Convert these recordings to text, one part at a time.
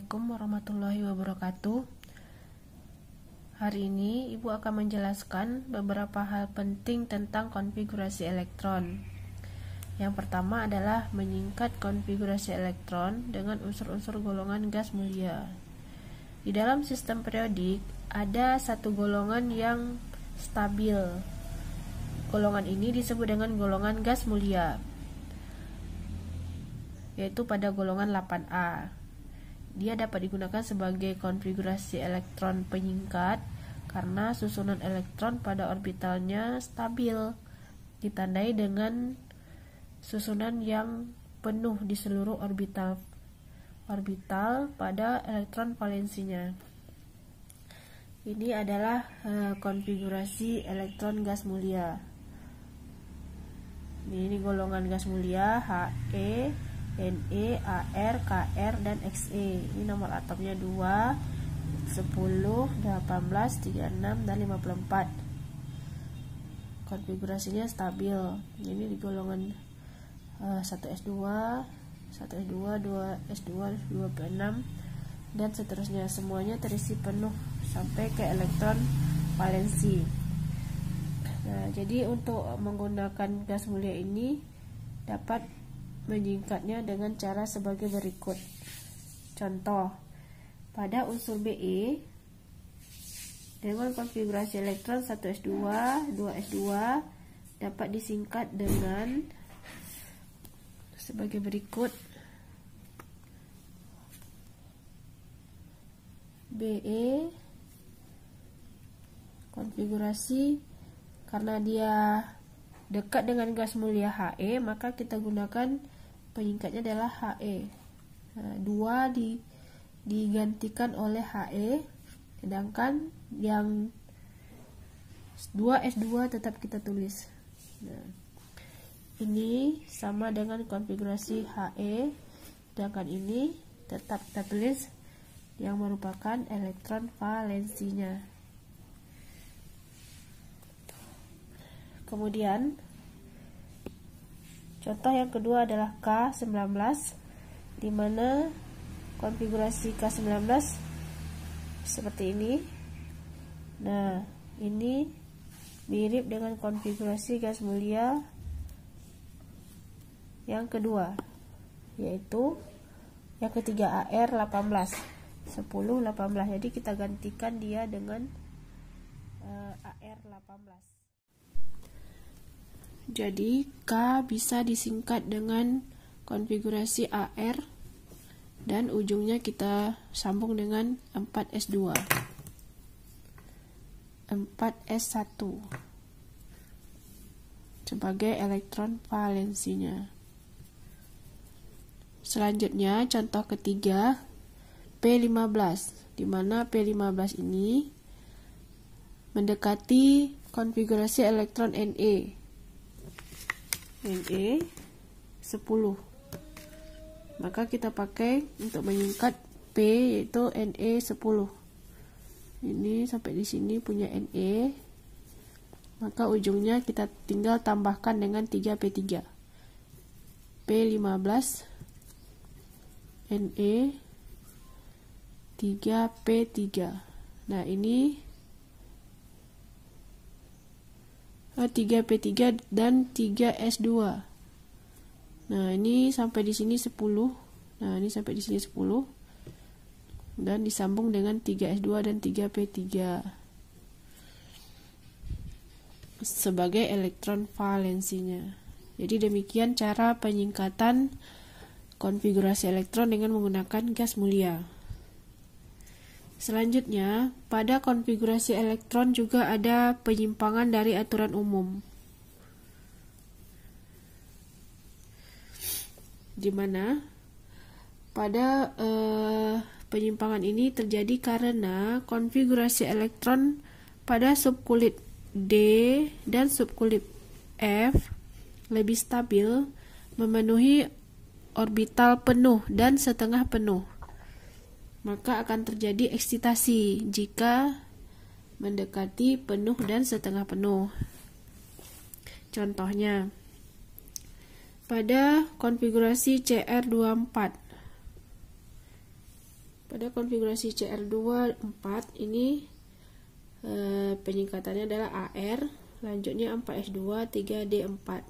Assalamualaikum warahmatullahi wabarakatuh. Hari ini Ibu akan menjelaskan beberapa hal penting tentang konfigurasi elektron. Yang pertama adalah menyingkat konfigurasi elektron dengan unsur-unsur golongan gas mulia. Di dalam sistem periodik ada satu golongan yang stabil. Golongan ini disebut dengan golongan gas mulia, yaitu pada golongan 8A. Dia dapat digunakan sebagai konfigurasi elektron penyingkat karena susunan elektron pada orbitalnya stabil, ditandai dengan susunan yang penuh di seluruh orbital pada elektron valensinya. Ini adalah konfigurasi elektron gas mulia. Ini golongan gas mulia He, Ne, Ar, Kr, dan Xe. Ini nomor atomnya 2, 10, 18, 36, dan 54. Konfigurasinya stabil. Ini di golongan 1s2, 1s2, 2s2, 2p6, dan seterusnya. Semuanya terisi penuh sampai ke elektron valensi. Nah, jadi untuk menggunakan gas mulia ini dapat menyingkatnya dengan cara sebagai berikut. Contoh, pada unsur Be dengan konfigurasi elektron 1s2, 2s2 dapat disingkat dengan sebagai berikut. Be konfigurasi, karena dia dekat dengan gas mulia He, maka kita gunakan penyingkatnya adalah He. Nah, 2 digantikan oleh He, sedangkan yang 2s2 tetap kita tulis. Nah, ini sama dengan konfigurasi He, sedangkan ini tetap kita tulis yang merupakan elektron valensinya. Kemudian contoh yang kedua adalah K19, di mana konfigurasi K19 seperti ini. Nah, ini mirip dengan konfigurasi gas mulia yang kedua, yaitu yang ketiga Ar18, 10, 18. Jadi kita gantikan dia dengan Ar18. Jadi K bisa disingkat dengan konfigurasi Ar dan ujungnya kita sambung dengan 4s2, 4s1 sebagai elektron valensinya. Selanjutnya contoh ketiga P15, di mana P15 ini mendekati konfigurasi elektron Ne 10, maka kita pakai untuk menyingkat P, yaitu Ne10. Ini sampai di sini punya Ne, maka ujungnya kita tinggal tambahkan dengan 3p3, P15 Ne 3p3. Nah, ini 3p3 dan 3s2. Nah, ini sampai di sini 10. Nah, ini sampai di sini 10 dan disambung dengan 3s2 dan 3p3 sebagai elektron valensinya. Jadi demikian cara penyingkatan konfigurasi elektron dengan menggunakan gas mulia. Selanjutnya, pada konfigurasi elektron juga ada penyimpangan dari aturan umum, di mana pada penyimpangan ini terjadi karena konfigurasi elektron pada subkulit D dan subkulit F lebih stabil, memenuhi orbital penuh dan setengah penuh. Maka akan terjadi eksitasi jika mendekati penuh dan setengah penuh. Contohnya, pada konfigurasi Cr24 Pada konfigurasi Cr24 ini penyingkatannya adalah AR, lanjutnya 4s2 3d4.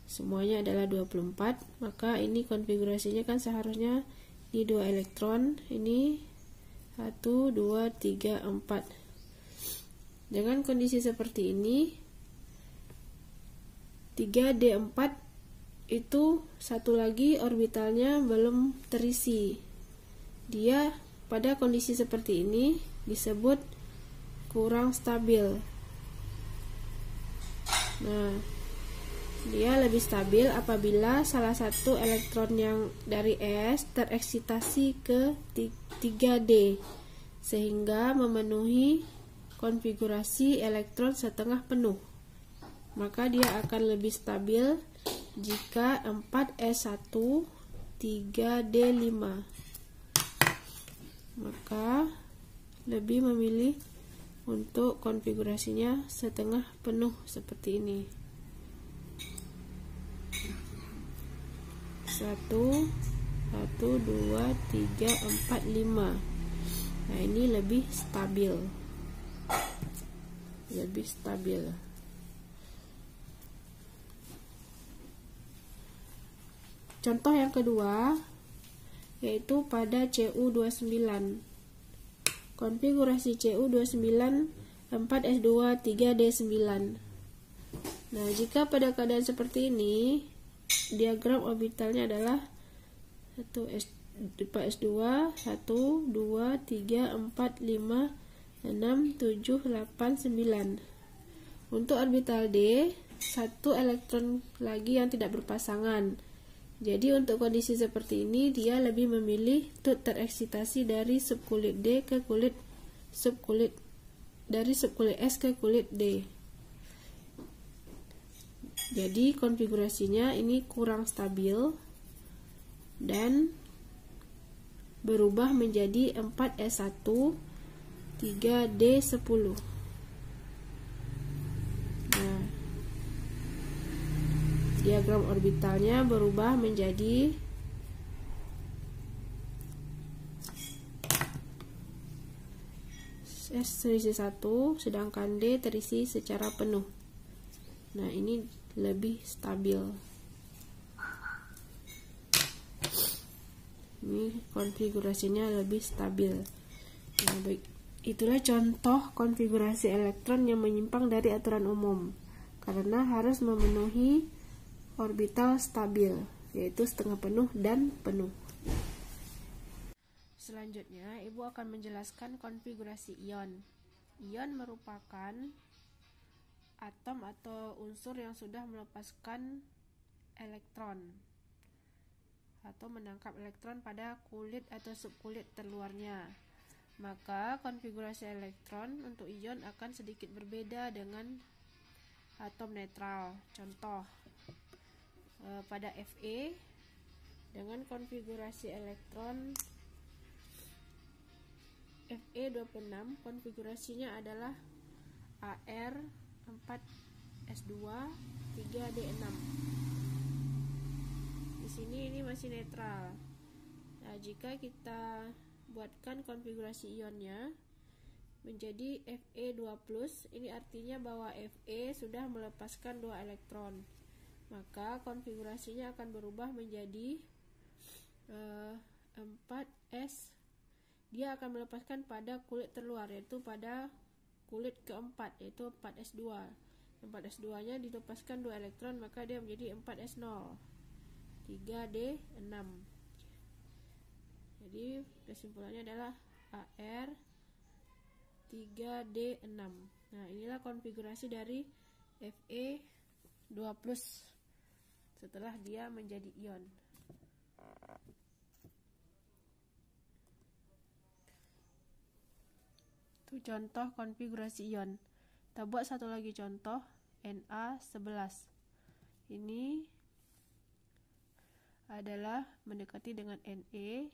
Semuanya adalah 24, maka ini konfigurasinya kan seharusnya di 2 elektron, ini 1 2 3 4. Dengan kondisi seperti ini 3d4 itu satu lagi orbitalnya belum terisi. Dia pada kondisi seperti ini disebut kurang stabil. Nah, dia lebih stabil apabila salah satu elektron yang dari S tereksitasi ke 3D sehingga memenuhi konfigurasi elektron setengah penuh. Maka dia akan lebih stabil jika 4s1 3d5. Maka lebih memilih untuk konfigurasinya setengah penuh seperti ini. 1 2 3 4 5. Nah, ini lebih stabil. Lebih stabil. Contoh yang kedua yaitu pada Cu29. Konfigurasi Cu29 4s2 3d9. Nah, jika pada keadaan seperti ini, diagram orbitalnya adalah 4s2 1 2 3 4 5 6 7 8 9. Untuk orbital D, satu elektron lagi yang tidak berpasangan. Jadi untuk kondisi seperti ini dia lebih memilih untuk tereksitasi dari subkulit D ke kulit subkulit, dari subkulit S ke kulit D. Jadi konfigurasinya ini kurang stabil dan berubah menjadi 4s1 3d10. Diagram orbitalnya berubah menjadi S terisi 1, sedangkan D terisi secara penuh. Nah, ini lebih stabil. Ini konfigurasinya lebih stabil. Nah, baik. Itulah contoh konfigurasi elektron yang menyimpang dari aturan umum karena harus memenuhi orbital stabil, yaitu setengah penuh dan penuh. Selanjutnya, Ibu akan menjelaskan konfigurasi ion. Ion merupakan atom atau unsur yang sudah melepaskan elektron atau menangkap elektron pada kulit atau subkulit terluarnya. Maka konfigurasi elektron untuk ion akan sedikit berbeda dengan atom netral. Contoh, pada Fe dengan konfigurasi elektron Fe26, konfigurasinya adalah Ar 4s2 3d6. Di sini ini masih netral. Nah, jika kita buatkan konfigurasi ionnya menjadi Fe2+, ini artinya bahwa Fe sudah melepaskan 2 elektron. Maka konfigurasinya akan berubah menjadi 4s. Dia akan melepaskan pada kulit terluar, yaitu pada kulit keempat, yaitu 4s2. 4s2 nya dilepaskan 2 elektron, maka dia menjadi 4s0 3d6. Jadi kesimpulannya adalah Ar 3d6. Nah, inilah konfigurasi dari Fe2+ setelah dia menjadi ion. Itu contoh konfigurasi ion. Kita buat satu lagi contoh, Na11. Ini adalah mendekati dengan Ne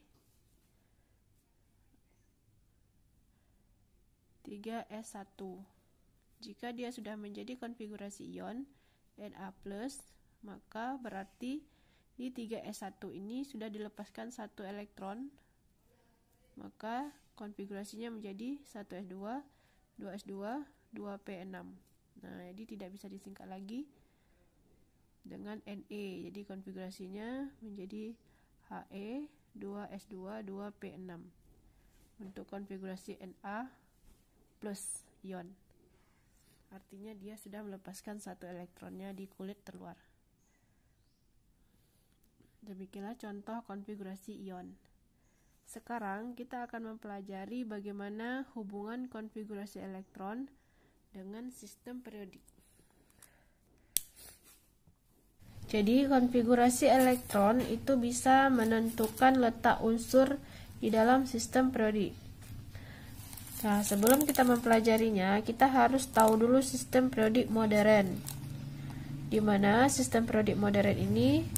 3s1. Jika dia sudah menjadi konfigurasi ion Na+, maka berarti di 3s1 ini sudah dilepaskan 1 elektron maka konfigurasinya menjadi 1s2, 2s2, 2p6. Nah, jadi tidak bisa disingkat lagi dengan Na. Jadi konfigurasinya menjadi He, 2s2, 2p6. Untuk konfigurasi Na plus ion, artinya dia sudah melepaskan satu elektronnya di kulit terluar. Demikianlah contoh konfigurasi ion. Sekarang kita akan mempelajari bagaimana hubungan konfigurasi elektron dengan sistem periodik. Jadi konfigurasi elektron itu bisa menentukan letak unsur di dalam sistem periodik. Nah, sebelum kita mempelajarinya, kita harus tahu dulu sistem periodik modern, di mana sistem periodik modern ini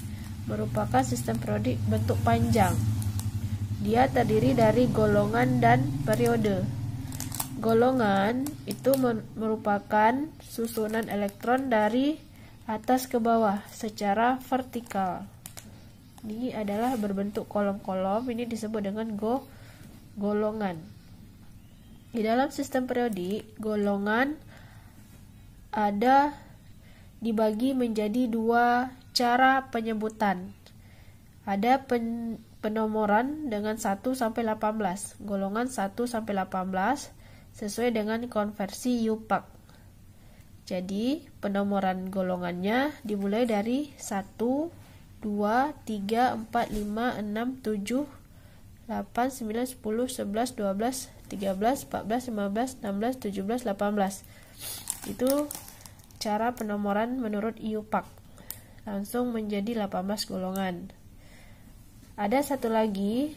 merupakan sistem periodik bentuk panjang. Dia terdiri dari golongan dan periode. Golongan itu merupakan susunan elektron dari atas ke bawah secara vertikal. Ini adalah berbentuk kolom-kolom, ini disebut dengan golongan. Di dalam sistem periodik, golongan ada dibagi menjadi dua cara penyebutan. Ada penomoran dengan 1 sampai 18, golongan 1 sampai 18 sesuai dengan konversi Yupak. Jadi, penomoran golongannya dimulai dari 1, 2, 3, 4, 5, 6, 7, 8, 9, 10, 11, 12, 13, 14, 15, 16, 17, 18. Itu cara penomoran menurut Yupak. Langsung menjadi 18 golongan. Ada satu lagi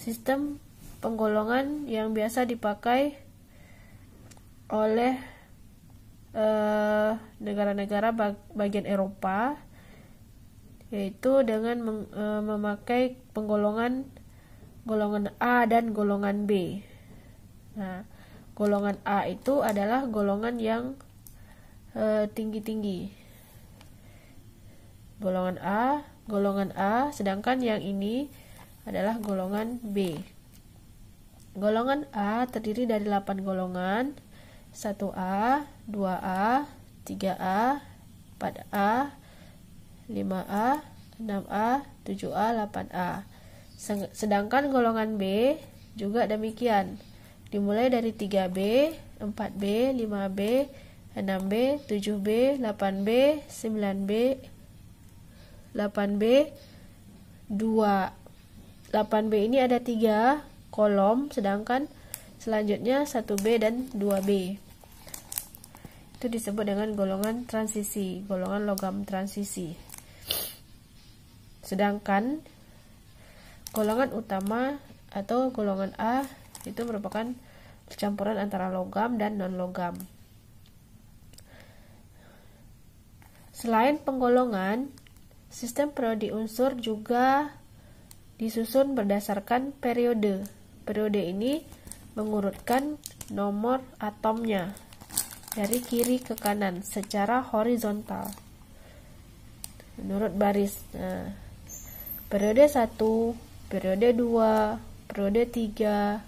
sistem penggolongan yang biasa dipakai oleh negara-negara bagian Eropa, yaitu dengan memakai golongan A dan golongan B. Nah, golongan A itu adalah golongan yang tinggi-tinggi. Golongan A, sedangkan yang ini adalah golongan B. Golongan A terdiri dari 8 golongan, 1A, 2A, 3A, 4A, 5A, 6A, 7A, 8A. Sedangkan golongan B juga demikian. Dimulai dari 3B, 4B, 5B, 6B, 7B, 8B, 9B, 8B, 2. 8B ini ada 3 kolom, sedangkan selanjutnya 1B dan 2B. Itu disebut dengan golongan transisi, golongan logam transisi. Sedangkan golongan utama atau golongan A itu merupakan campuran antara logam dan non-logam. Selain penggolongan, sistem periodik unsur juga disusun berdasarkan periode. Periode ini mengurutkan nomor atomnya dari kiri ke kanan secara horizontal menurut baris. Nah, periode 1, periode 2, periode 3,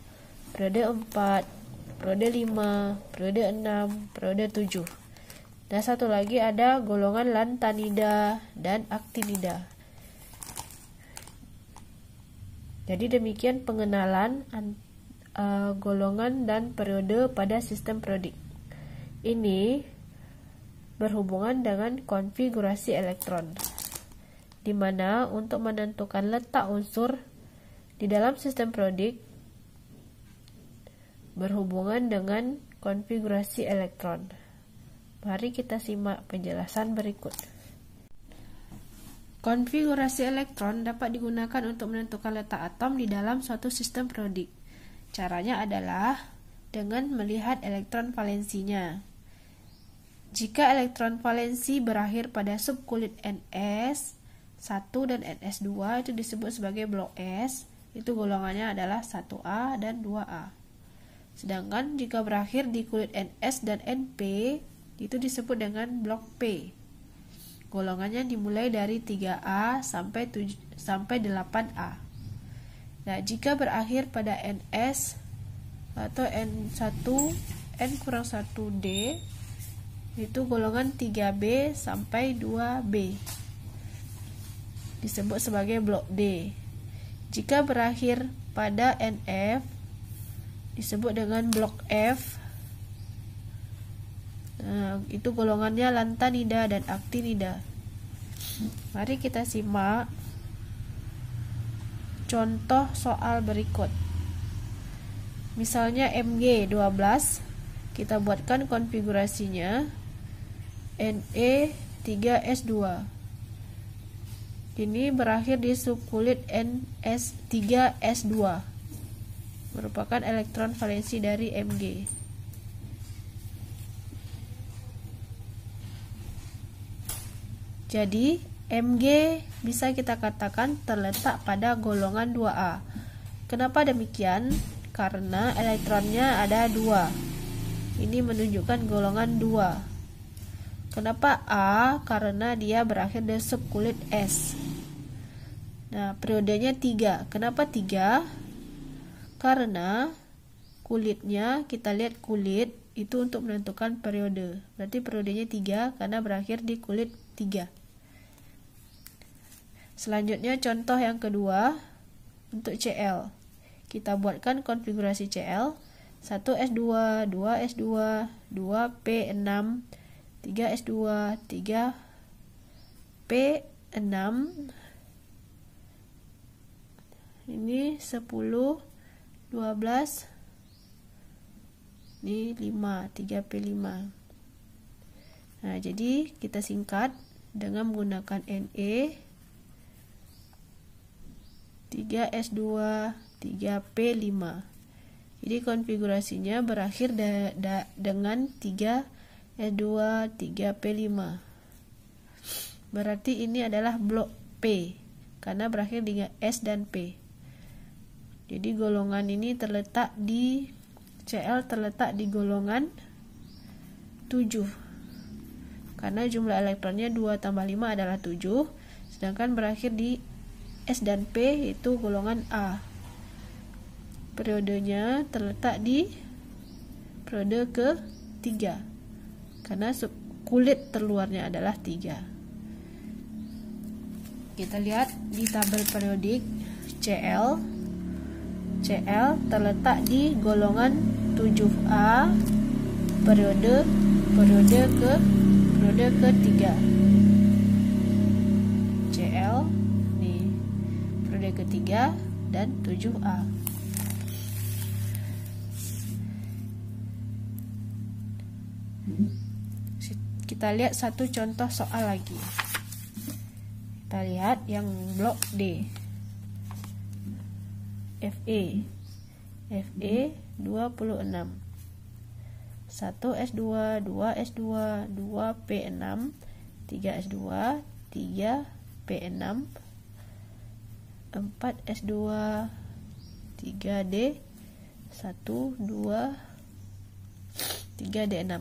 periode 4, periode 5, periode 6, periode 7. Dan satu lagi ada golongan lantanida dan aktinida. Jadi demikian pengenalan golongan dan periode pada sistem periodik. Ini berhubungan dengan konfigurasi elektron, di mana untuk menentukan letak unsur di dalam sistem periodik berhubungan dengan konfigurasi elektron. Mari kita simak penjelasan berikut. Konfigurasi elektron dapat digunakan untuk menentukan letak atom di dalam suatu sistem periodik. Caranya adalah dengan melihat elektron valensinya. Jika elektron valensi berakhir pada subkulit Ns1 dan Ns2 itu disebut sebagai blok S, itu golongannya adalah 1A dan 2A. Sedangkan jika berakhir di kulit Ns dan Np, itu disebut dengan blok P. Golongannya dimulai dari 3A sampai 8A. Nah, jika berakhir pada NS atau N1 N-1D, itu golongan 3B sampai 2B, disebut sebagai blok D. Jika berakhir pada NF, disebut dengan blok F. Nah, itu golongannya lantanida dan aktinida. Mari kita simak contoh soal berikut. Misalnya Mg12, kita buatkan konfigurasinya Ne3S2. Ini berakhir di subkulit NS3S2, merupakan elektron valensi dari Mg. Jadi Mg bisa kita katakan terletak pada golongan 2A. Kenapa demikian? Karena elektronnya ada 2. Ini menunjukkan golongan 2. Kenapa A? Karena dia berakhir di subkulit S. Nah, periodenya 3. Kenapa 3? Karena kulitnya, kita lihat kulit itu untuk menentukan periode. Berarti periodenya 3 karena berakhir di kulit 3. Selanjutnya contoh yang kedua untuk Cl. Kita buatkan konfigurasi Cl 1S2, 2S2, 2P6, 3S2, 3P6. Ini 10, 12, ini 5, 3P5. Nah, jadi kita singkat dengan menggunakan Ne, 3S2, 3P5. Jadi konfigurasinya berakhir dengan 3S2, 3P5. Berarti ini adalah blok P karena berakhir dengan S dan P. Jadi golongan ini terletak di Cl terletak di golongan 7. Karena jumlah elektronnya 2 tambah 5 adalah 7, sedangkan berakhir di S dan P itu golongan A. Periodenya terletak di periode ke-3 karena kulit terluarnya adalah 3. Kita lihat di tabel periodik Cl terletak di golongan 7A periode ke-3. Cl nih periode ke-3 dan 7A. Kita lihat satu contoh soal lagi. Kita lihat yang blok D. Fe 26, 1S2, 2S2, 2P6, 3S2, 3P6, 4S2, 3D, 1, 2, 3D6.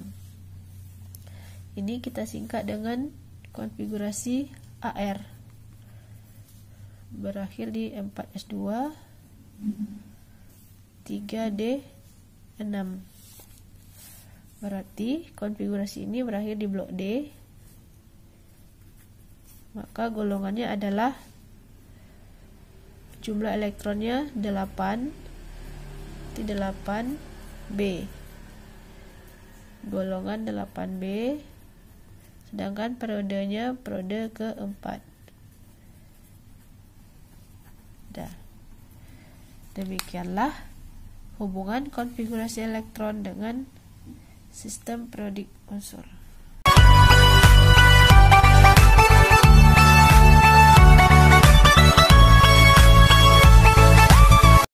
Ini kita singkat dengan konfigurasi AR. Berakhir di 4S2, 3D6. Berarti konfigurasi ini berakhir di blok D. Maka golongannya adalah jumlah elektronnya 8 di 8B. Golongan 8B, sedangkan periodenya periode ke-4. Demikianlah hubungan konfigurasi elektron dengan sistem periodik unsur.